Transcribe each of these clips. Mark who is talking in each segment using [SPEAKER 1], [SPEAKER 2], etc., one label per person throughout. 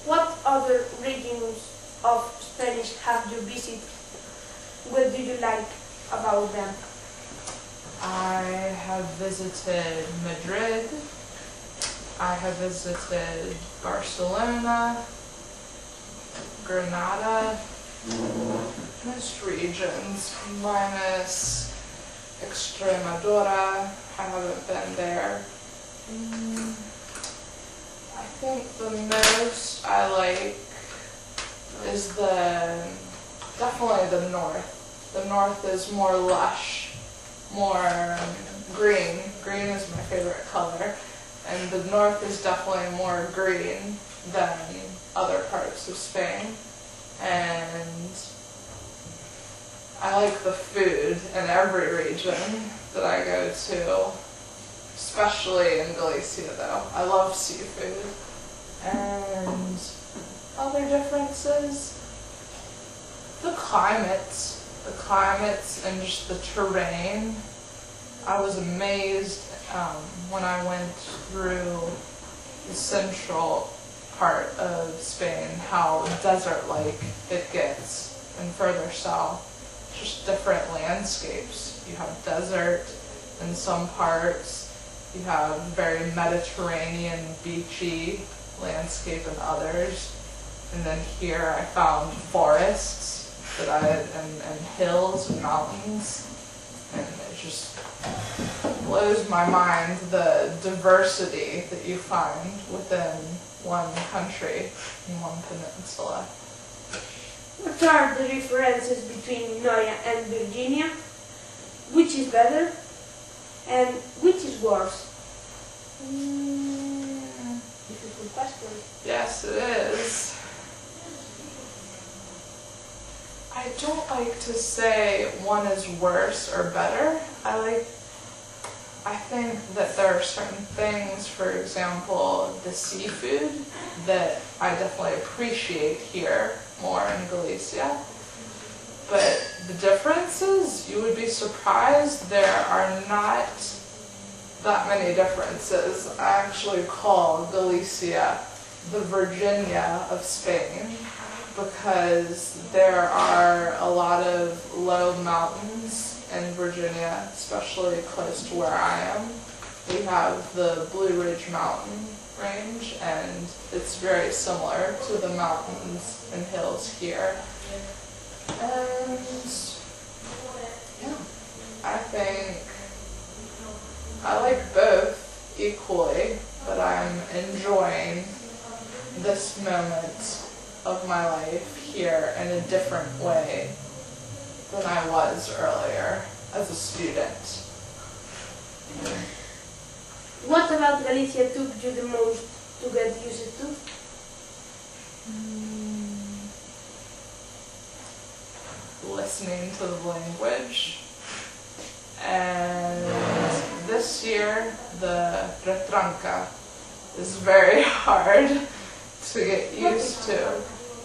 [SPEAKER 1] What other regions of Spanish have you visited? What do you like about them?
[SPEAKER 2] I have visited Madrid. I have visited Barcelona, Granada, most regions, minus Extremadura. I haven't been there. I think the most I like is definitely the north. The north is more lush, more green. Green is my favorite color. And the north is definitely more green than other parts of Spain. And I like the food in every region that I go to, especially in Galicia though. I love seafood. And other differences, the climates and just the terrain. I was amazed when I went through the central part of Spain how desert-like it gets, and further south, just different landscapes. You have desert in some parts, you have very Mediterranean beachy landscape in others, and then here I found forests and hills and mountains, and it just blows my mind the diversity that you find within one country and one peninsula.
[SPEAKER 1] What are the differences between Noia and Virginia? Which is better and which is worse? Difficult question.
[SPEAKER 2] Yes, it is. I don't like to say one is worse or better. I think that there are certain things, for example, the seafood, that I definitely appreciate here more in Galicia. But the differences, you would be surprised, there are not that many differences. I actually call Galicia the Virginia of Spain, because there are a lot of low mountains in Virginia, especially close to where I am. We have the Blue Ridge Mountain range, and it's very similar to the mountains and hills here. And yeah, I think I like both equally, but I'm enjoying this moment of my life here in a different way than I was earlier as a student.
[SPEAKER 1] What about Galicia took you the most to get used to?
[SPEAKER 2] Listening to the language. And this year, the retranca is very hard to get used to.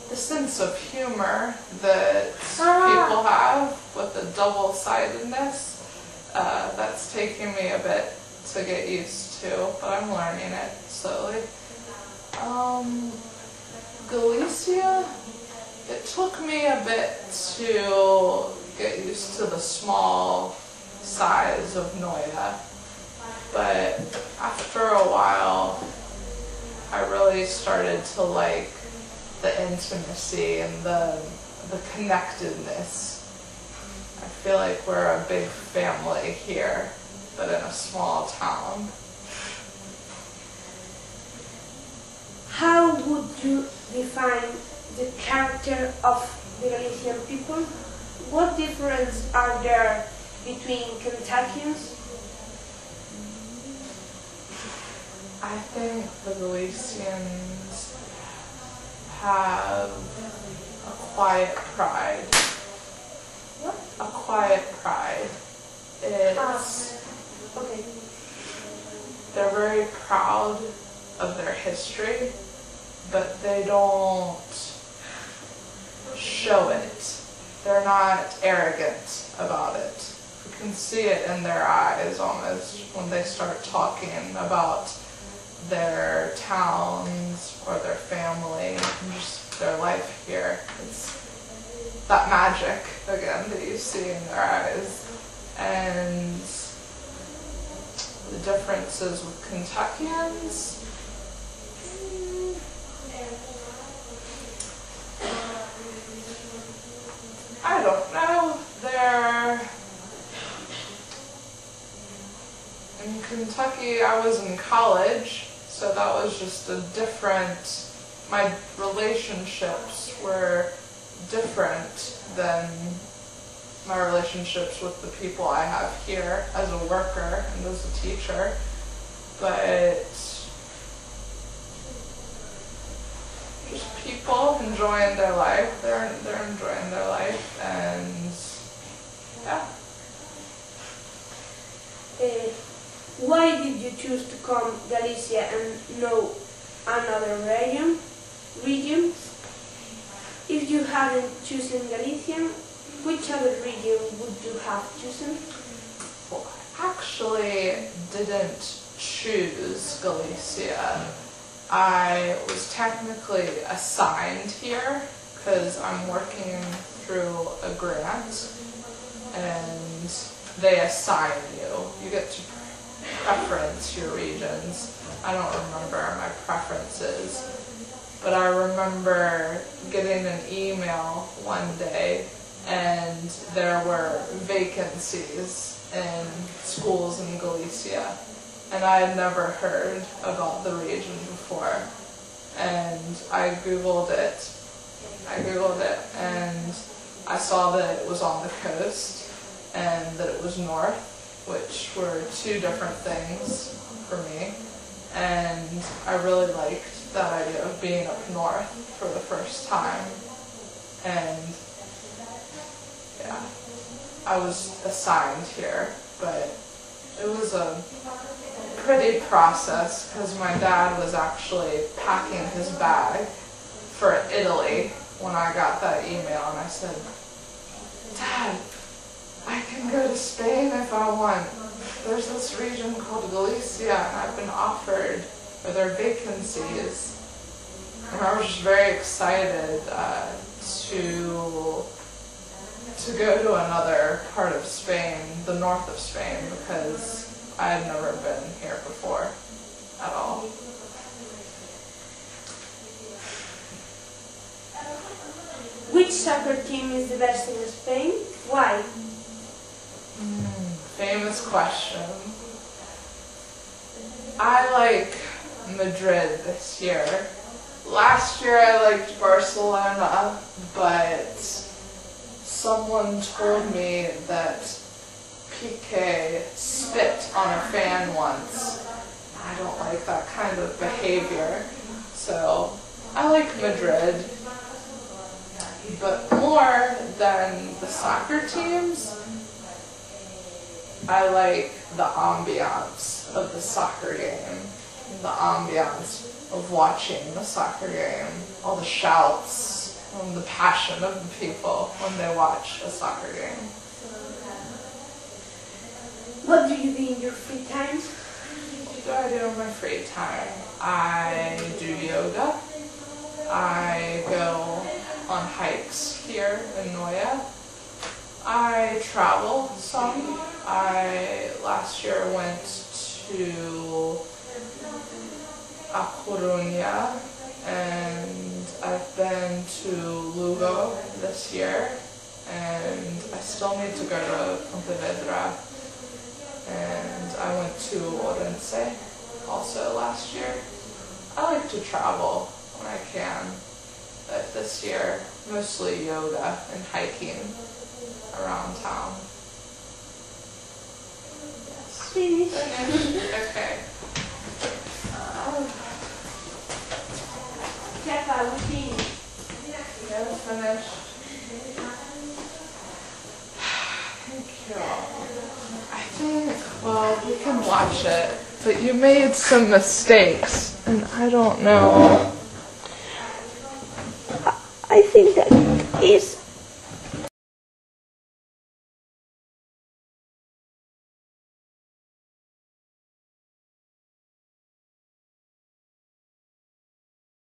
[SPEAKER 2] The sense of humor that people have with the double-sidedness, that's taking me a bit to get used to, but I'm learning it slowly. Galicia, it took me a bit to get used to the small size of Noia, but after a while, I really started to like the intimacy and the connectedness. I feel like we're a big family here, but in a small town.
[SPEAKER 1] How would you define the character of the Galician people? What difference are there between Kentuckians?
[SPEAKER 2] I think the Galicians have a quiet pride.
[SPEAKER 1] What?
[SPEAKER 2] A quiet pride. It's
[SPEAKER 1] Okay.
[SPEAKER 2] they're very proud of their history, but they don't show it. They're not arrogant about it. You can see it in their eyes almost when they start talking about their towns or their family and just their life here. It's that magic again that you see in their eyes. And the differences with Kentuckians, I don't know. In Kentucky, I was in college, so that was just a different, my relationships were different than my relationships with the people I have here as a worker and as a teacher. But just people enjoying their life. They're enjoying their life, and yeah.
[SPEAKER 1] Why did you choose to come Galicia and no another region? If you hadn't chosen Galicia, which other region would you have chosen?
[SPEAKER 2] Well, I actually didn't choose Galicia. I was technically assigned here because I'm working through a grant, and they assign you. You get to preference your regions. I don't remember my preferences, but I remember getting an email one day and there were vacancies in schools in Galicia, and I had never heard about the region before. And I googled it and I saw that it was on the coast and that it was north, which were two different things for me. And I really liked that idea of being up north for the first time. And yeah, I was assigned here, but it was a pretty process because my dad was actually packing his bag for Italy when I got that email, and I said, "Dad, I can go to Spain if I want. There's this region called Galicia and I've been offered, or there are vacancies." And I was just very excited to go to another part of Spain, the north of Spain, because I had never been here before at all.
[SPEAKER 1] Which soccer team is the best in Spain? Why?
[SPEAKER 2] Famous question. I like Madrid this year. Last year I liked Barcelona, but someone told me that Piqué spit on a fan once. I don't like that kind of behavior. So I like Madrid, but more than the soccer teams, I like the ambiance of the soccer game, the ambiance of watching the soccer game, all the shouts and the passion of the people when they watch a soccer game.
[SPEAKER 1] What do you do in your free time?
[SPEAKER 2] What do I do in my free time? I do yoga. I go on hikes here in Noya. I travel some. I last year went to A Coruña, and I've been to Lugo this year, and I still need to go to Pontevedra, and I went to Orense also last year. I like to travel when I can, but this year mostly yoga and hiking around town.
[SPEAKER 1] Finish.
[SPEAKER 2] Okay.
[SPEAKER 1] Stefan, we finished.
[SPEAKER 2] Yeah, finished. Thank you. I think, well, we can watch it, but you made some mistakes, and I don't know.
[SPEAKER 1] I think that is